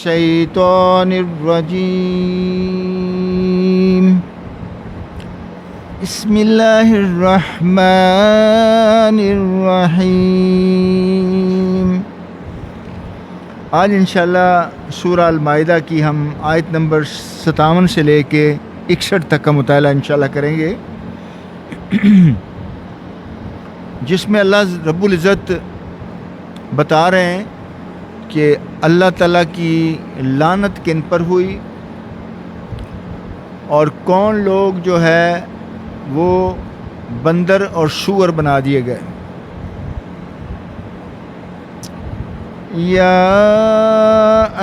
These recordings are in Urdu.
الشیطان الرجیم بسم اللہ الرحمن الرحیم۔ آج انشاءاللہ سورہ المائدہ کی ہم آیت نمبر 57 سے لے کے 61 تک کا مطالعہ انشاءاللہ کریں گے، جس میں اللہ رب العزت بتا رہے ہیں کہ اللہ تعالیٰ کی لعنت کن پر ہوئی اور کون لوگ جو ہے وہ بندر اور سور بنا دیے گئے۔ یا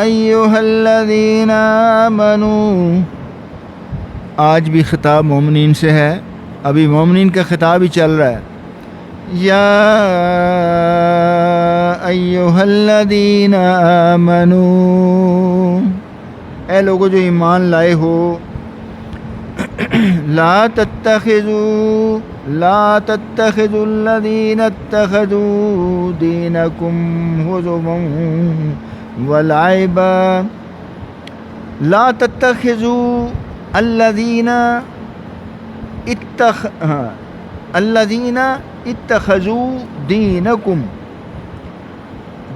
ایھا الذین آمنوا، آج بھی خطاب مومنین سے ہے، ابھی مومنین کا خطاب ہی چل رہا ہے۔ یا ایھا الذین آمنوا، اے لوگوں جو ایمان لائے ہو، لا تتخذوا الذین اتخذوا دینکم ہزوا ولعبا، لا تتخذوا الذین اتخذوا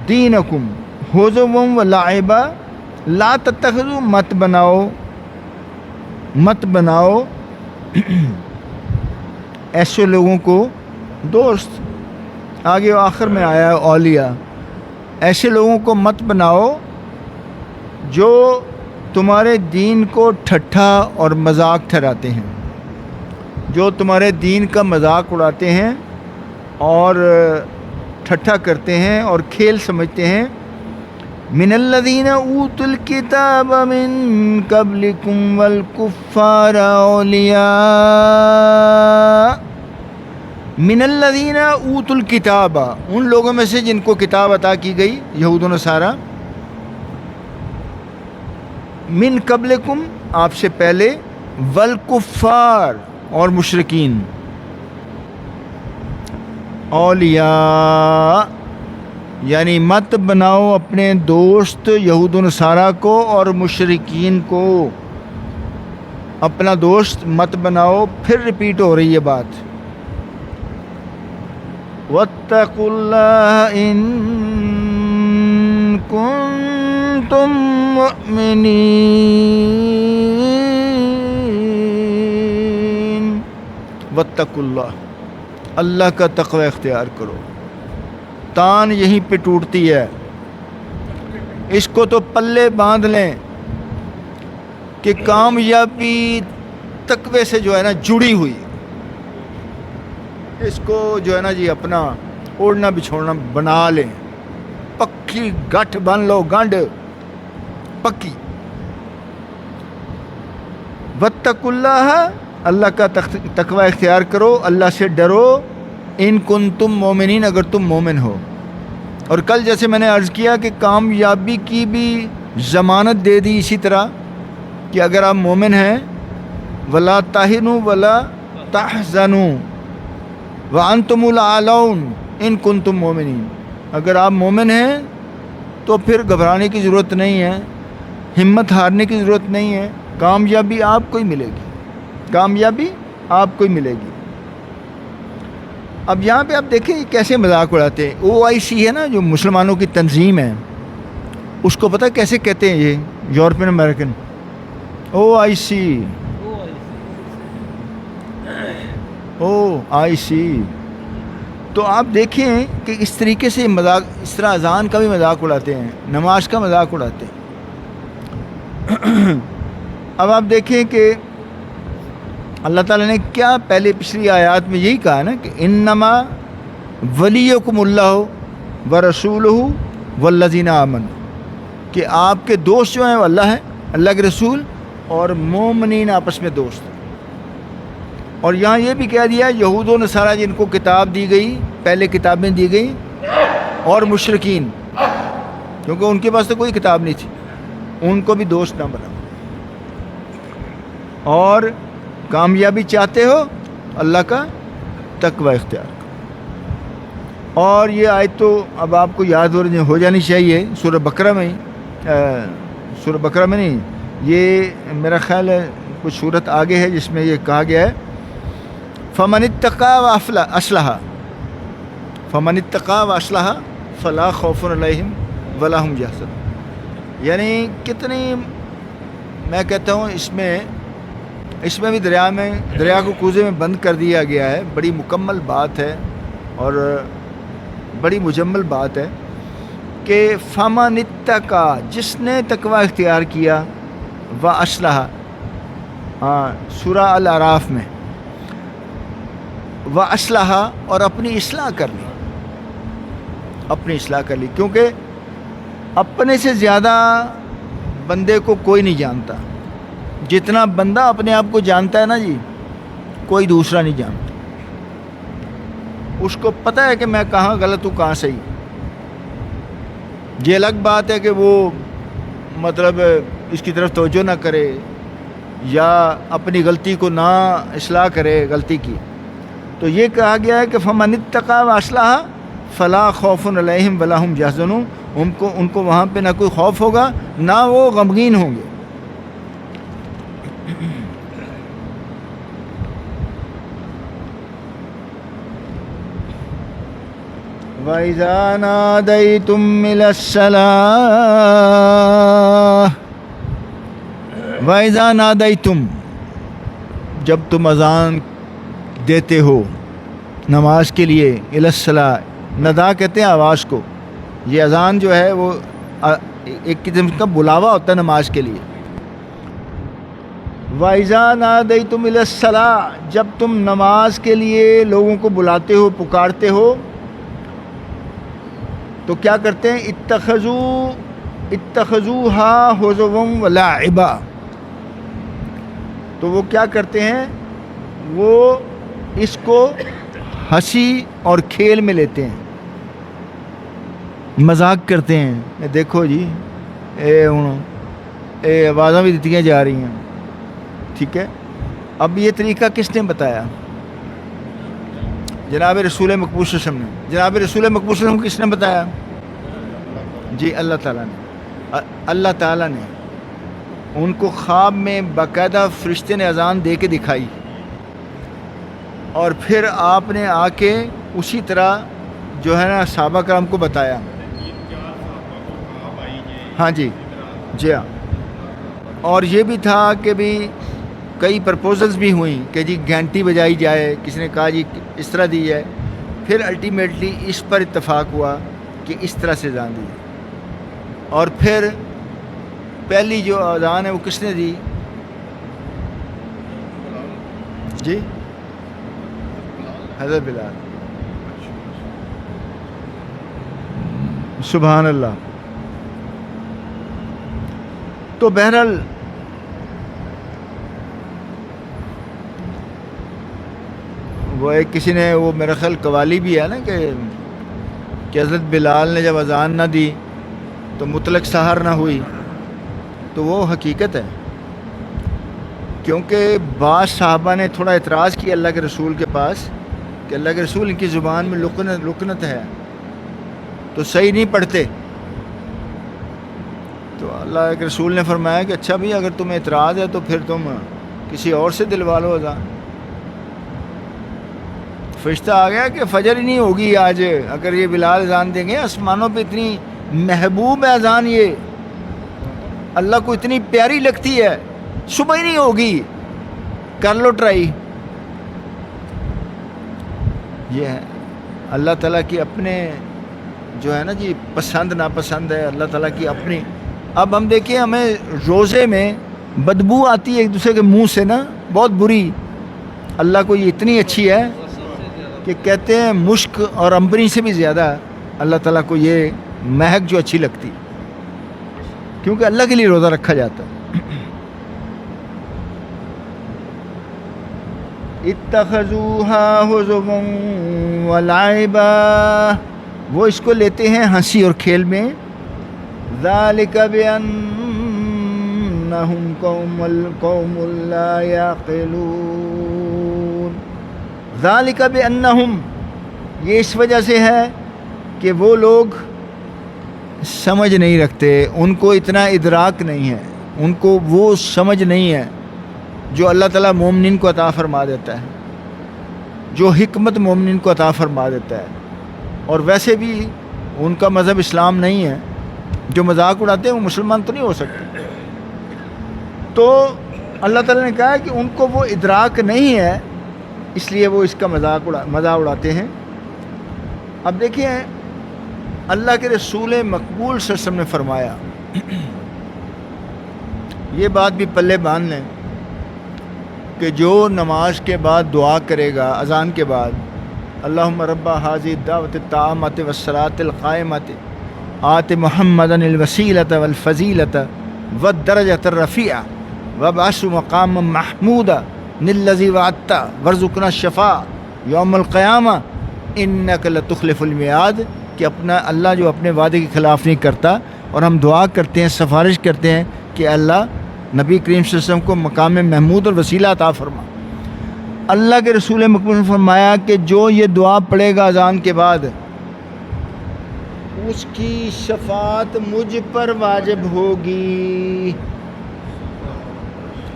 دینکم ہزوا ولعبا، لا تتخذوا مت بناؤ ایسے لوگوں کو دوست، آگے آخر میں آیا ہے اولیاء، ایسے لوگوں کو مت بناؤ جو تمہارے دین کو ٹھٹھا اور مذاق ٹھہراتے ہیں، جو تمہارے دین کا مذاق اڑاتے ہیں اور ٹھٹھا کرتے ہیں اور کھیل سمجھتے ہیں۔ من الذین اوتوا الکتاب من قبلکم والکفار اولیاء، من الذین اوتوا الکتاب، ان لوگوں میں سے جن کو کتاب عطا کی گئی، یہود و نصارہ، من قبلکم آپ سے پہلے، والکفار اور مشرکین، اولیاء یعنی مت بناؤ اپنے دوست یہود و نصارہ کو اور مشرکین کو، اپنا دوست مت بناؤ۔ پھر ریپیٹ ہو رہی ہے بات، واتقوا اللہ ان کنتم مؤمنین، واتقوا اللہ، اللہ کا تقوی اختیار کرو۔ تان یہیں پہ ٹوٹتی ہے، اس کو تو پلے باندھ لیں کہ کامیابی تقوی سے جو ہے نا جڑی ہوئی، اس کو جو ہے نا جی اپنا اوڑھنا بچھوڑنا بنا لیں، پکی گٹھ بن لو، گنڈ پکی۔ واتقوا اللہ، اللہ کا تقوی اختیار کرو، اللہ سے ڈرو، ان کنتم مومنین، اگر تم مومن ہو۔ اور کل جیسے میں نے عرض کیا کہ کامیابی کی بھی ضمانت دے دی اسی طرح کہ اگر آپ مومن ہیں، ولا تہنوا ولا تحزنوا وانتم الاعلون ان کنتم مومنین، اگر آپ مومن ہیں تو پھر گھبرانے کی ضرورت نہیں ہے، ہمت ہارنے کی ضرورت نہیں ہے، کامیابی آپ کو ہی ملے گی، کامیابی آپ کو ہی ملے گی۔ اب یہاں پہ آپ دیکھیں یہ کیسے مذاق اڑاتے ہیں۔ OIC ہے نا جو مسلمانوں کی تنظیم ہے، اس کو پتہ کیسے کہتے ہیں یہ یورپین امریکن، OIC تو آپ دیکھیں کہ اس طریقے سے مذاق، اس طرح اذان کا بھی مذاق اڑاتے ہیں، نماز کا مذاق اڑاتے ہیں۔ اب آپ دیکھیں کہ اللہ تعالیٰ نے کیا پہلے پچھلی آیات میں یہی کہا نا کہ انما ولیکم اللہ ورسولہ والذین آمنوا، کہ آپ کے دوست جو ہیں وہ اللہ ہے، اللہ کے رسول اور مومنین آپس میں دوست۔ اور یہاں یہ بھی کہہ دیا یہود و نصارہ جن کو کتاب دی گئی، پہلے کتابیں دی گئیں، اور مشرکین، کیونکہ ان کے پاس تو کوئی کتاب نہیں تھی، ان کو بھی دوست نہ بنا۔ اور کامیابی چاہتے ہو اللہ کا تقوی اختیار کرو۔ اور یہ آیت تو اب آپ کو یاد ہو جانی چاہیے، سورہ بقرہ میں سورہ بقرہ میں نہیں، یہ میرا خیال ہے کچھ صورت آگے ہے جس میں یہ کہا گیا ہے فمن اتقى واصلح فمن اتقى واصلح فلا خوف علیہم ولا هم يحزنون. یعنی کتنی، میں کہتا ہوں اس میں بھی دریا کو کوزے میں بند کر دیا گیا ہے. بڑی مکمل بات ہے اور بڑی مجمل بات ہے کہ فمن اتقى، جس نے تقوی اختیار کیا، واصلح، سورہ الاعراف میں، واصلح، اور اپنی اصلاح کر لی، کیونکہ اپنے سے زیادہ بندے کو کوئی نہیں جانتا. جتنا بندہ اپنے آپ کو جانتا ہے نا جی، کوئی دوسرا نہیں جانتا. اس کو پتہ ہے کہ میں کہاں غلط ہوں کہاں صحیح. یہ الگ بات ہے کہ وہ مطلب اس کی طرف توجہ نہ کرے یا اپنی غلطی کو نہ اصلاح کرے غلطی کی. تو یہ کہا گیا ہے کہ فمن اتقى واصلح فلا خوف علیہم ولا هم يحزنون. ان کو وہاں پہ نہ کوئی خوف ہوگا نہ وہ غمگین ہوں گے. وَإِذَا نَادَيْتُمْ إِلَى الصَّلَاةِ وَإِذَا نَادَيْتُمْ، جب تم اذان دیتے ہو نماز کے لیے، إِلَى الصَّلَاةِ، ندا کہتے ہیں آواز کو. یہ اذان جو ہے وہ ایک قسم کا بلاوا ہوتا ہے نماز کے لیے. وَإِذَا نَادَيْتُمْ إِلَى الصَّلَاةِ، جب تم نماز کے لیے لوگوں کو بلاتے ہو، پکارتے ہو، تو کیا کرتے ہیں؟ اتخذوها هزوا ولعبا. تو وہ کیا کرتے ہیں؟ وہ اس کو ہنسی اور کھیل میں لیتے ہیں، مذاق کرتے ہیں. دیکھو جی اے آوازاں بھی دیتی جا رہی ہیں. ٹھیک ہے، اب یہ طریقہ کس نے بتایا؟ جناب رسول مقبول صلی اللہ علیہ وسلم نے. جناب رسول مقبول صلی اللہ علیہ وسلم کو کس نے بتایا؟ جی اللہ تعالیٰ نے ان کو خواب میں باقاعدہ فرشتے نے اذان دے کے دکھائی، اور پھر آپ نے آ کے اسی طرح جو ہے نا صحابہ کرام کو بتایا. ہاں جی ہاں. اور یہ بھی تھا کہ بھی کئی پرپوزلز بھی ہوئیں کہ جی گھنٹی بجائی جائے، کسی نے کہا جی اس طرح دی ہے. پھر الٹیمیٹلی اس پر اتفاق ہوا کہ اس طرح سے اذان دی. اور پھر پہلی جو اذان ہے وہ کس نے دی؟ جی حضرت بلال. سبحان اللہ. تو بہرحال وہ ایک کسی نے، وہ میرا خیال قوالی بھی ہے نا کہ حضرت بلال نے جب اذان نہ دی تو مطلق سحر نہ ہوئی. تو وہ حقیقت ہے، کیونکہ بعض صحابہ نے تھوڑا اعتراض کیا اللہ کے رسول کے پاس کہ اللہ کے رسول ان کی زبان میں لکنت ہے تو صحیح نہیں پڑھتے. تو اللہ کے رسول نے فرمایا کہ اچھا بھی اگر تمہیں اعتراض ہے تو پھر تم کسی اور سے دلوا لو اذان. فرشتہ آ گیا کہ فجر ہی نہیں ہوگی آج اگر یہ بلال اذان دیں گے. آسمانوں پہ اتنی محبوب ہے اذان، یہ اللہ کو اتنی پیاری لگتی ہے، صبح ہی نہیں ہوگی، کر لو ٹرائی. یہ ہے اللہ تعالیٰ کی اپنے جو ہے نا جی پسند ناپسند ہے اللہ تعالیٰ کی اپنی. اب ہم دیکھیں ہمیں روزے میں بدبو آتی ہے ایک دوسرے کے منہ سے نا، بہت بری. اللہ کو یہ اتنی اچھی ہے کہ کہتے ہیں مشک اور عنبری سے بھی زیادہ اللہ تعالیٰ کو یہ مہک جو اچھی لگتی، کیونکہ اللہ کے لیے روزہ رکھا جاتا ہے. اتخذوها هزوا ولعبا، وہ اس کو لیتے ہیں ہنسی اور کھیل میں. ذالک بأنہم قوم لا یعقلون. ذالک بأنہم، یہ اس وجہ سے ہے کہ وہ لوگ سمجھ نہیں رکھتے، ان کو اتنا ادراک نہیں ہے، ان کو وہ سمجھ نہیں ہے جو اللہ تعالیٰ مومنین کو عطا فرما دیتا ہے، جو حکمت مومنین کو عطا فرما دیتا ہے۔ اور ویسے بھی ان کا مذہب اسلام نہیں ہے، جو مذاق اڑاتے ہیں وہ مسلمان تو نہیں ہو سکتے۔ تو اللہ تعالیٰ نے کہا کہ ان کو وہ ادراک نہیں ہے، اس لیے وہ اس کا مذاق اڑاتے ہیں۔ اب دیکھیں اللہ کے رسول مقبول صلی اللہ علیہ وسلم نے فرمایا، یہ بات بھی پلے باندھ لیں کہ جو نماز کے بعد دعا کرے گا اذان کے بعد، اللہم رب ھذہ الدعوۃ التامۃ والصلاۃ القائمۃ آت محمدا الوسیلۃ والفضیلۃ والدرجۃ الرفیعۃ وابعثہ مقاما محمودا الذی وعدتہ وارزقنا الشفاعۃ یوم القیامہ انک لتخلف المیعاد، کہ اپنا اللہ جو اپنے وعدے کے خلاف نہیں کرتا، اور ہم دعا کرتے ہیں، سفارش کرتے ہیں کہ اللہ نبی کریم صلی اللہ علیہ وسلم کو مقام محمود اور وسیلہ عطا فرما۔ اللہ کے رسول مقبول نے فرمایا کہ جو یہ دعا پڑھے گا اذان کے بعد، اس کی شفاعت مجھ پر واجب ہوگی۔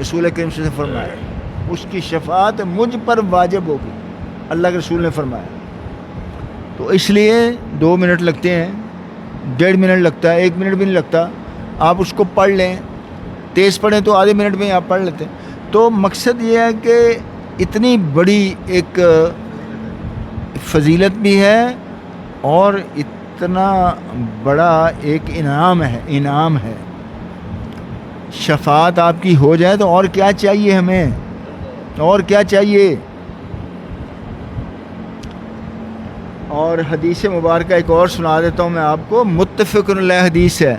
رسول کریم صلی اللہ علیہ وسلم نے فرمایا اس کی شفاعت مجھ پر واجب ہوگی، اللہ کے رسول نے فرمایا۔ تو اس لیے 2 منٹ لگتے ہیں، 1.5 منٹ لگتا ہے، 1 منٹ بھی نہیں لگتا، آپ اس کو پڑھ لیں، تیز پڑھیں تو آدھے منٹ میں آپ پڑھ لیتے ہیں۔ تو مقصد یہ ہے کہ اتنی بڑی ایک فضیلت بھی ہے اور اتنا بڑا ایک انعام ہے۔ شفاعت آپ کی ہو جائے تو اور کیا چاہیے ہمیں، اور کیا چاہیے۔ اور حدیث مبارکہ ایک اور سنا دیتا ہوں میں آپ کو، متفق علیہ حدیث ہے،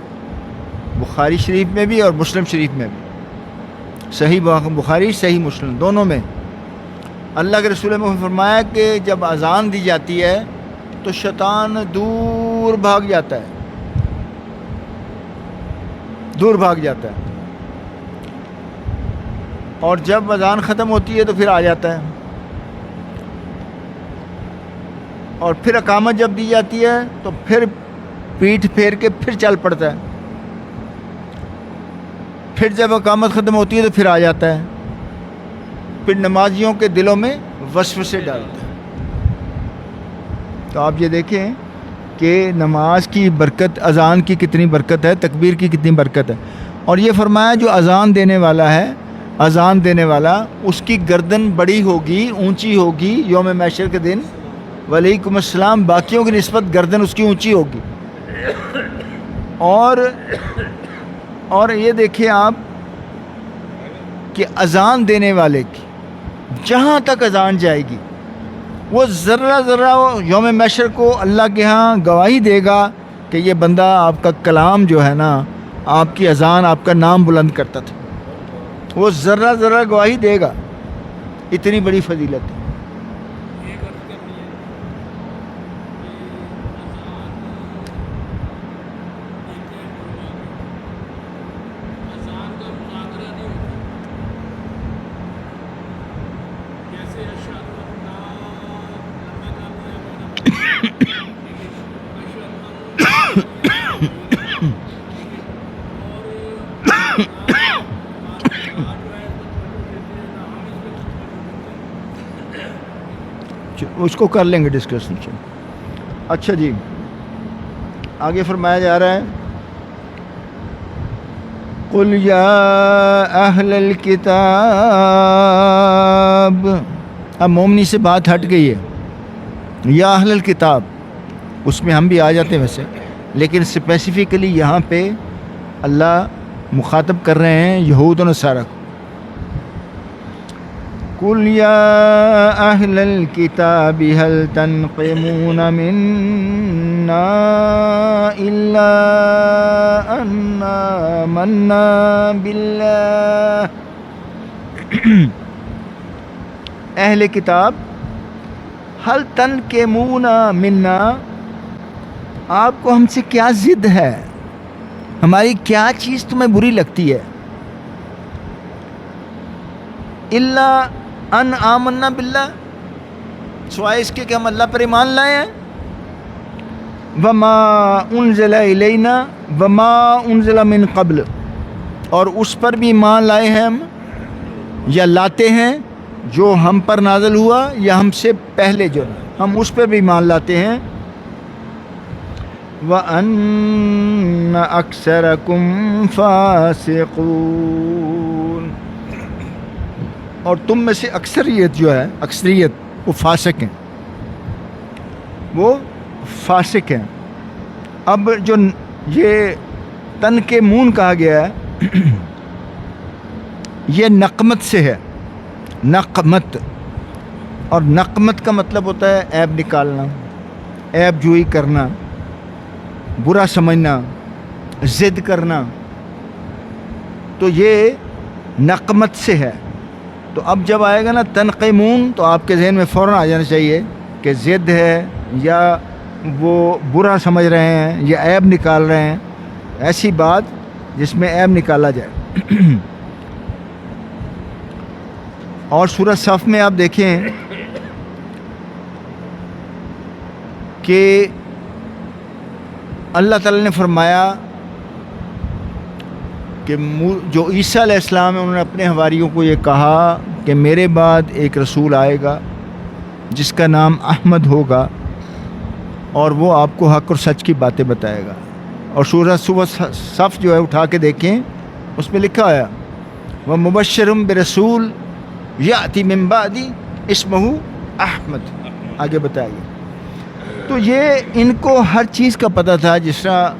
بخاری شریف میں بھی اور مسلم شریف میں بھی، صحیح بخاری صحیح مسلم دونوں میں۔ اللہ کے رسول نے فرمایا کہ جب اذان دی جاتی ہے تو شیطان دور بھاگ جاتا ہے، دور بھاگ جاتا ہے، اور جب اذان ختم ہوتی ہے تو پھر آ جاتا ہے، اور پھر اقامت جب دی جاتی ہے تو پھر پیٹھ پھیر کے پھر چل پڑتا ہے، پھر جب اقامت ختم ہوتی ہے تو پھر آ جاتا ہے، پھر نمازیوں کے دلوں میں وسوسے ڈالتا ہے۔ تو آپ یہ دیکھیں کہ نماز کی برکت، اذان کی کتنی برکت ہے، تکبیر کی کتنی برکت ہے۔ اور یہ فرمایا جو اذان دینے والا ہے، اذان دینے والا، اس کی گردن بڑی ہوگی، اونچی ہوگی یوم محشر کے دن، وعلیکم السلام، باقیوں کی نسبت گردن اس کی اونچی ہوگی۔ اور یہ دیکھیں آپ کہ اذان دینے والے کی جہاں تک اذان جائے گی، وہ ذرہ ذرہ یوم محشر کو اللہ کے ہاں گواہی دے گا کہ یہ بندہ آپ کا کلام جو ہے نا، آپ کی اذان آپ کا نام بلند کرتا تھا، وہ ذرہ ذرہ گواہی دے گا، اتنی بڑی فضیلت ہے۔ اس کو کر لیں گے ڈسکشن۔ اچھا جی، آگے فرمایا جا رہا ہے، قُلْ يَا أَهْلَ الْكِتَابِ، اب مومنی سے بات ہٹ گئی ہے، یا اہل الکتاب، اس میں ہم بھی آ جاتے ہیں ویسے، لیکن اسپیسیفکلی یہاں پہ اللہ مخاطب کر رہے ہیں یہود و نصارہ کو۔ قُلْ يَا أَهْلَ الْكِتَابِ هَلْ تَنْقِمُونَ مِنَّا إِلَّا أَنْ آمَنَّا بِاللَّهِ، اہل کتاب، هَلْ تَنْقِمُونَ مِنَّا، آپ کو ہم سے کیا ضد ہے، ہماری کیا چیز تمہیں بری لگتی ہے، الا ان آمنا باللہ، سوائے اس کے کہ ہم اللہ پر ایمان لائے ہیں، وما انزل الینا وما انزل من قبل، اور اس پر بھی ایمان لائے ہیں ہم یا لاتے ہیں جو ہم پر نازل ہوا یا ہم سے پہلے جو ہم اس پہ بھی ایمان لاتے ہیں. وَأَنَّ أَكْثَرَكُمْ فَاسِقُونَ، اور تم میں سے اکثریت جو ہے، اکثریت وہ فاسق ہیں، وہ فاسق ہیں. اب جو یہ تن کے مون کہا گیا ہے یہ نقمت سے ہے، نقمت، اور نقمت کا مطلب ہوتا ہے عیب نکالنا، عیب جوئی کرنا، برا سمجھنا، ضد کرنا، تو یہ نقمت سے ہے. تو اب جب آئے گا نا تنقیمون تو آپ کے ذہن میں فوراً آ جانا چاہیے کہ ضد ہے یا وہ برا سمجھ رہے ہیں یا عیب نکال رہے ہیں، ایسی بات جس میں عیب نکالا جائے. اور سورہ صف میں آپ دیکھیں کہ اللہ تعالیٰ نے فرمایا کہ جو عیسیٰ علیہ السلام ہیں انہوں نے اپنے حواریوں کو یہ کہا کہ میرے بعد ایک رسول آئے گا جس کا نام احمد ہوگا اور وہ آپ کو حق اور سچ کی باتیں بتائے گا. اور سورہ صف جو ہے اٹھا کے دیکھیں، اس میں لکھا ہے وَمُبَشِّرٌ بِرَسُولٍ یَأْتِی مِن بَعْدِی اسمہ احمد، آگے بتائے گا. تو یہ ان کو ہر چیز کا پتہ تھا، جس طرح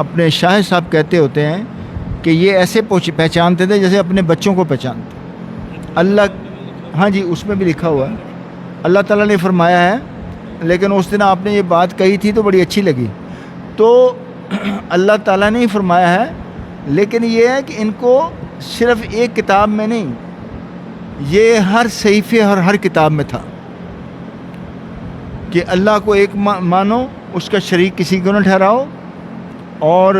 اپنے شاہ صاحب کہتے ہوتے ہیں کہ یہ ایسے پہچانتے تھے جیسے اپنے بچوں کو پہچانتے. اللہ، ہاں جی اس میں بھی لکھا ہوا ہے، اللہ تعالیٰ نے فرمایا ہے، لیکن اس دن آپ نے یہ بات کہی تھی تو بڑی اچھی لگی. تو اللہ تعالیٰ نے ہی فرمایا ہے، لیکن یہ ہے کہ ان کو صرف ایک کتاب میں نہیں، یہ ہر صحیفے اور ہر کتاب میں تھا کہ اللہ کو ایک مانو، اس کا شریک کسی کو نہ ٹھہراؤ، اور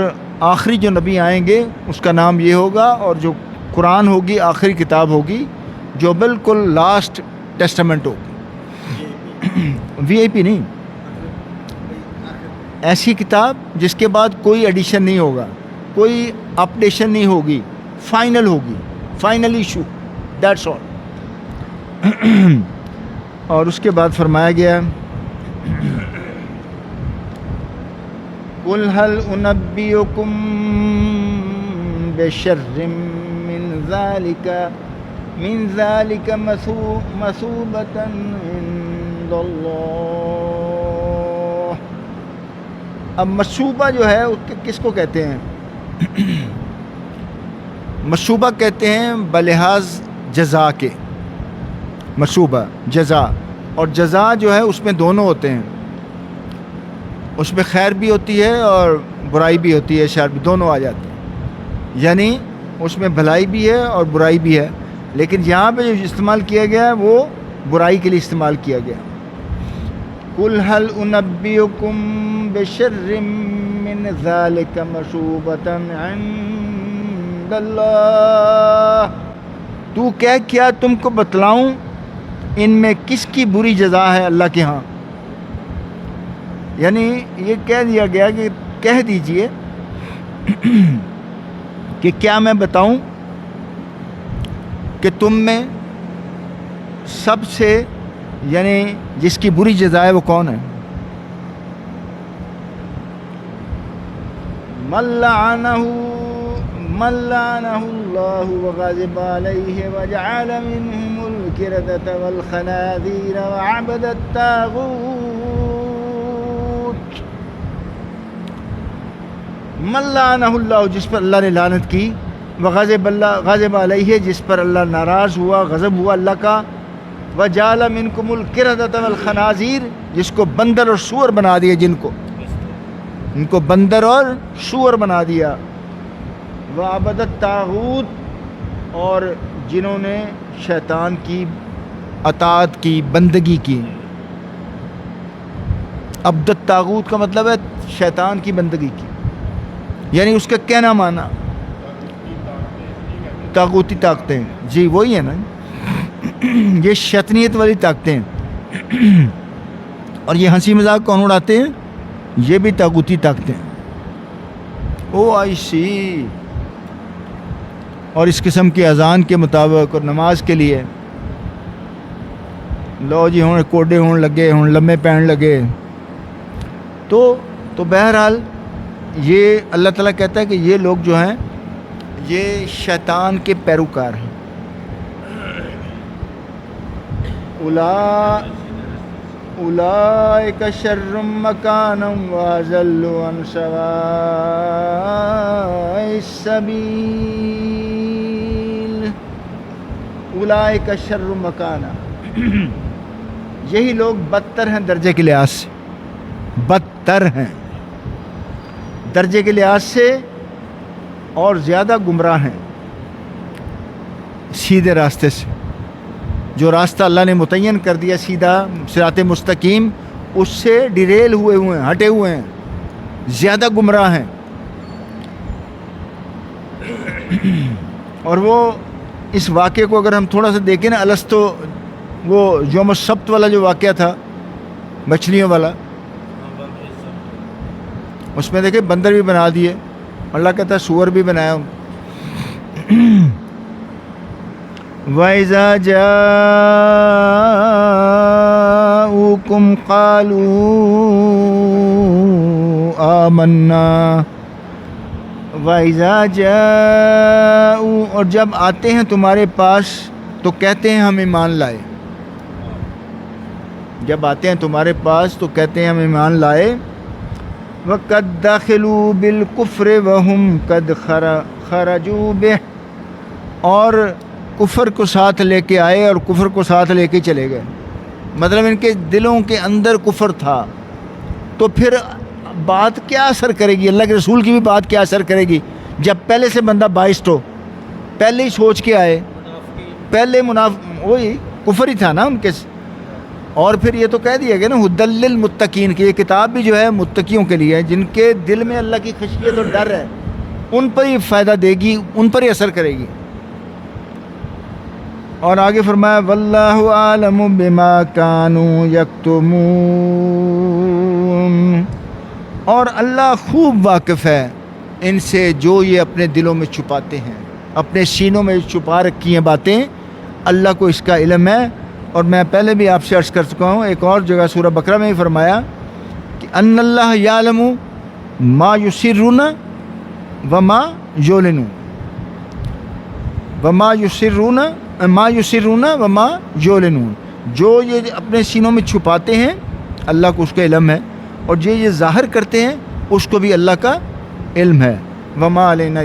آخری جو نبی آئیں گے اس کا نام یہ ہوگا، اور جو قرآن ہوگی آخری کتاب ہوگی جو بالکل لاسٹ ٹیسٹامنٹ ہوگی. وی آئی پی نہیں، ایسی کتاب جس کے بعد کوئی ایڈیشن نہیں ہوگا، کوئی اپڈیشن نہیں ہوگی، فائنل ہوگی، فائنل ایشو، دیٹس آل. اور اس کے بعد فرمایا گیا قُلْ هَلْ أُنَبِّئُكُم بِشَرٍّ مِّن ذَلِكَ مَثُوبَةً عِندَ اللَّهِ. اب مصوبہ جو ہے کس کو کہتے ہیں؟ مصوبہ کہتے ہیں بلحاظ جزا کے، مصوبہ جزا، اور جزا جو ہے اس میں دونوں ہوتے ہیں، اس میں خیر بھی ہوتی ہے اور برائی بھی ہوتی ہے، شر بھی، دونوں آ جاتے ہیں، یعنی اس میں بھلائی بھی ہے اور برائی بھی ہے. لیکن یہاں پہ جو استعمال کیا گیا ہے وہ برائی کے لیے استعمال کیا گیا. قُلْ هَلْ أُنَبِّئُكُم بِشَرٍّ مِّن ذَلِكَ مَثُوبَةً عِندَ اللَّهِ، تو کیا تم کو بتلاؤں ان میں کس کی بری جزا ہے اللہ کے ہاں. یعنی یہ کہہ دیا گیا کہ کہہ دیجئے کہ کیا میں بتاؤں کہ تم میں سب سے، یعنی جس کی بری جزا ہے وہ کون ہے؟ مَن لعنہ اللہ وغضب علیہ وجعل منہم القردۃ والخنازیر وعبد الطاغوت. من لعنہ اللہ، جس پر اللہ نے لعنت کی، غضب علیہ، جس پر اللہ ناراض ہوا، غضب ہوا اللہ کا، وجعل منکم القردۃ والخنازیر، جس کو بندر اور سور بنا دیا، ان کو بندر اور سور بنا دیا، وعبد الطاغوت، اور جنہوں نے شیطان کی اطاعت کی، بندگی کی. عبد الطاغوت کا مطلب ہے شیطان کی بندگی کی، یعنی اس کا کہنا مانا طاغوتی طاقتیں، جی وہی ہے نا، یہ شیطنیت والی طاقتیں. اور یہ ہنسی مذاق کون اڑاتے ہیں؟ یہ بھی طاغوتی طاقتیں. او آئی سی. اور اس قسم کی اذان کے مطابق اور نماز کے لیے لو جی ہوں کوڈے ہون لگے ہوں لمے پہن لگے. تو بہرحال یہ اللہ تعالیٰ کہتا ہے کہ یہ لوگ جو ہیں یہ شیطان کے پیروکار ہیں. اولئک شر مکانا واضل عن سواء السبیل. اولئک شر مکانا یہی لوگ بدتر ہیں درجے کے لحاظ سے. بدتر ہیں درجے کے لحاظ سے اور زیادہ گمراہ ہیں سیدھے راستے سے. جو راستہ اللہ نے متعین کر دیا سیدھا صراط مستقیم اس سے ڈیریل ہوئے ہیں ہٹے ہوئے ہیں زیادہ گمراہ ہیں. اور وہ اس واقعے کو اگر ہم تھوڑا سا دیکھیں نا الستو وہ یوم السبت والا جو واقعہ تھا مچھلیوں والا اس میں دیکھیں بندر بھی بنا دیے. اللہ کہتا ہے سور بھی بنایا. وَإِذَا جَاءُوكُمْ قَالُوا آمَنَّا. وَإِذَا جَاءُوا اور جب آتے ہیں تمہارے پاس تو کہتے ہیں ہم ایمان لائے. جب آتے ہیں تمہارے پاس تو کہتے ہیں ہم ایمان لائے. وَقَدْ دَخِلُوا بِالْكُفْرِ وَهُمْ قَدْ خَرَجُوا بِهِ اور کفر کو ساتھ لے کے آئے اور کفر کو ساتھ لے کے چلے گئے. مطلب ان کے دلوں کے اندر کفر تھا. تو پھر بات کیا اثر کرے گی؟ اللہ کے رسول کی بھی بات کیا اثر کرے گی جب پہلے سے بندہ بائسٹ ہو, پہلے ہی سوچ کے آئے, پہلے وہی کفر ہی تھا نا ان کے. اور پھر یہ تو کہہ دیا گیا نا ہدی للمتقین کہ یہ کتاب بھی جو ہے متقیوں کے لیے ہے, جن کے دل میں اللہ کی خشیت اور ڈر ہے ان پر ہی فائدہ دے گی, ان پر ہی اثر کرے گی. اور آگے فرمایا واللہ عالم بما کانوا یکتمون اور اللہ خوب واقف ہے ان سے جو یہ اپنے دلوں میں چھپاتے ہیں, اپنے سینوں میں چھپا رکھی ہیں باتیں, اللہ کو اس کا علم ہے. اور میں پہلے بھی آپ سے عرض کر چکا ہوں, ایک اور جگہ سورہ بقرہ میں ہی فرمایا کہ ان اللہ یعلم ما یسرون وما یعلنون وما یسرون ما یسرون وما یعلنون. جو یہ اپنے سینوں میں چھپاتے ہیں اللہ کو اس کا علم ہے, اور جو یہ ظاہر کرتے ہیں اس کو بھی اللہ کا علم ہے. وما علینا